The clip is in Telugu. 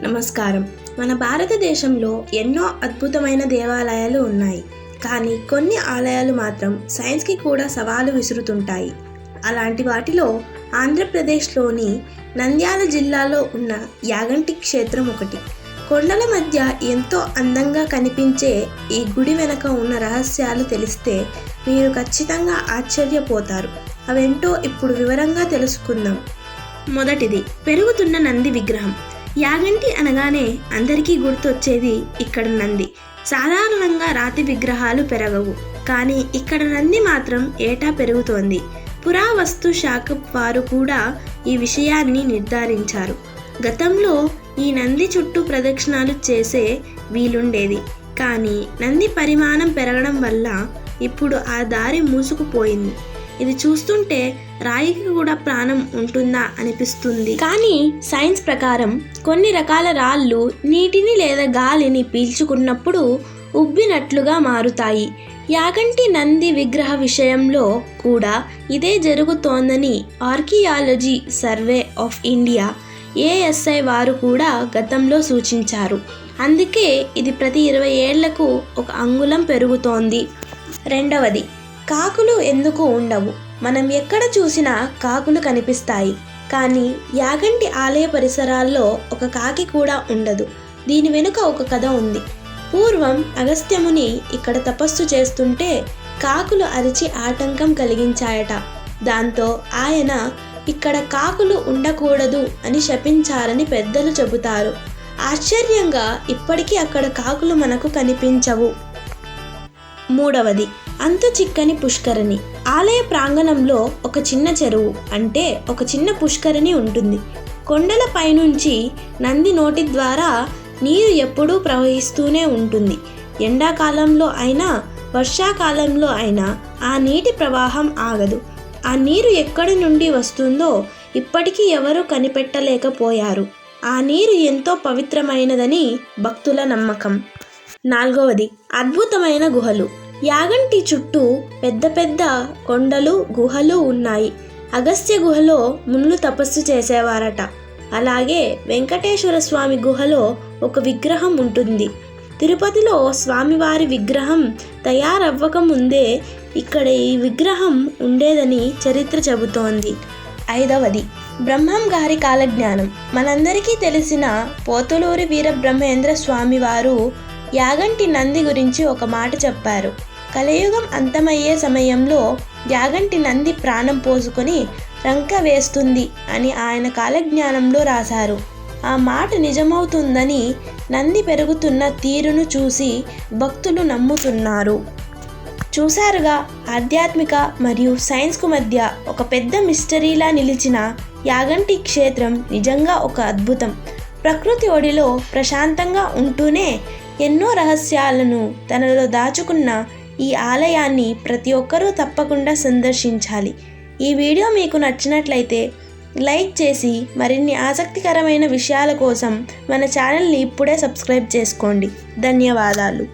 నమస్కారం. మన భారతదేశంలో ఎన్నో అద్భుతమైన దేవాలయాలు ఉన్నాయి. కానీ కొన్ని ఆలయాలు మాత్రం సైన్స్కి కూడా సవాలు విసురుతుంటాయి. అలాంటి వాటిలో ఆంధ్రప్రదేశ్లోని నంద్యాల జిల్లాలో ఉన్న యాగంటి క్షేత్రం ఒకటి. కొండల మధ్య ఎంతో అందంగా కనిపించే ఈ గుడి వెనక ఉన్న రహస్యాలు తెలిస్తే మీరు ఖచ్చితంగా ఆశ్చర్యపోతారు. అవేంటో ఇప్పుడు వివరంగా తెలుసుకుందాం. మొదటిది, పెరుగుతున్న నంది విగ్రహం. యాగంటి అనగానే అందరికీ గుర్తొచ్చేది ఇక్కడ నంది. సాధారణంగా రాతి విగ్రహాలు పెరగవు, కానీ ఇక్కడ నంది మాత్రం ఏటా పెరుగుతోంది. పురావస్తు శాఖ వారు కూడా ఈ విషయాన్ని నిర్ధారించారు. గతంలో ఈ నంది చుట్టూ ప్రదక్షిణాలు చేసే వీలుండేది, కానీ నంది పరిమాణం పెరగడం వల్ల ఇప్పుడు ఆ దారి మూసుకుపోయింది. ఇది చూస్తుంటే రాయికి కూడా ప్రాణం ఉంటుందా అనిపిస్తుంది. కానీ సైన్స్ ప్రకారం కొన్ని రకాల రాళ్ళు నీటిని లేదా గాలిని పీల్చుకున్నప్పుడు ఉబ్బినట్లుగా మారుతాయి. యాగంటి నంది విగ్రహ విషయంలో కూడా ఇదే జరుగుతోందని archaeology survey of India ASI వారు కూడా గతంలో సూచించారు. అందుకే ఇది ప్రతి 20 ఏళ్లకు 1 అంగుళం పెరుగుతోంది. రెండవది, కాకులు ఎందుకు ఉండవు? మనం ఎక్కడ చూసినా కాకులు కనిపిస్తాయి, కానీ యాగంటి ఆలయ పరిసరాల్లో ఒక కాకి కూడా ఉండదు. దీని వెనుక ఒక కథ ఉంది. పూర్వం అగస్త్యముని ఇక్కడ తపస్సు చేస్తుంటే కాకులు అరిచి ఆటంకం కలిగించాయట. దాంతో ఆయన ఇక్కడ కాకులు ఉండకూడదు అని శపించారని పెద్దలు చెబుతారు. ఆశ్చర్యంగా ఇప్పటికీ అక్కడ కాకులు మనకు కనిపించవు. మూడవది, అంతు చిక్కని పుష్కరిణి. ఆలయ ప్రాంగణంలో ఒక చిన్న చెరువు, అంటే ఒక చిన్న పుష్కరిణి ఉంటుంది. కొండల పైనుంచి నంది నోటి ద్వారా నీరు ఎప్పుడూ ప్రవహిస్తూనే ఉంటుంది. ఎండాకాలంలో అయినా వర్షాకాలంలో అయినా ఆ నీటి ప్రవాహం ఆగదు. ఆ నీరు ఎక్కడి నుండి వస్తుందో ఇప్పటికీ ఎవరూ కనిపెట్టలేకపోయారు. ఆ నీరు ఎంతో పవిత్రమైనదని భక్తుల నమ్మకం. నాలుగవది, అద్భుతమైన గుహలు. యాగంటి చుట్టూ పెద్ద పెద్ద కొండలు, గుహలు ఉన్నాయి. అగస్త్య గుహలో మునులు తపస్సు చేసేవారట. అలాగే వెంకటేశ్వర స్వామి గుహలో ఒక విగ్రహం ఉంటుంది. తిరుపతిలో స్వామివారి విగ్రహం తయారవ్వక ముందే ఇక్కడ ఈ విగ్రహం ఉండేదని చరిత్ర చెబుతోంది. ఐదవది, బ్రహ్మం గారి కాలజ్ఞానం. మనందరికీ తెలిసిన పోతులూరి వీరబ్రహ్మేంద్ర స్వామి వారు యాగంటి నంది గురించి ఒక మాట చెప్పారు. కలియుగం అంతమయ్యే సమయంలో యాగంటి నంది ప్రాణం పోసుకొని రంక వేస్తుంది అని ఆయన కాలజ్ఞానంలో రాశారు. ఆ మాట నిజమవుతుందని నంది పెరుగుతున్న తీరును చూసి భక్తులు నమ్ముతున్నారు. చూశారుగా, ఆధ్యాత్మిక మరియు సైన్స్కు మధ్య ఒక పెద్ద మిస్టరీలా నిలిచిన యాగంటి క్షేత్రం నిజంగా ఒక అద్భుతం. ప్రకృతి ఒడిలో ప్రశాంతంగా ఉంటూనే ఎన్నో రహస్యాలను తనలో దాచుకున్న ఈ ఆలయాన్ని ప్రతి ఒక్కరూ తప్పకుండా సందర్శించాలి. ఈ వీడియో మీకు నచ్చినట్లయితే లైక్ చేసి మరిన్ని ఆసక్తికరమైన విషయాల కోసం మన ఛానల్ని ఇప్పుడే సబ్స్క్రైబ్ చేసుకోండి. ధన్యవాదాలు.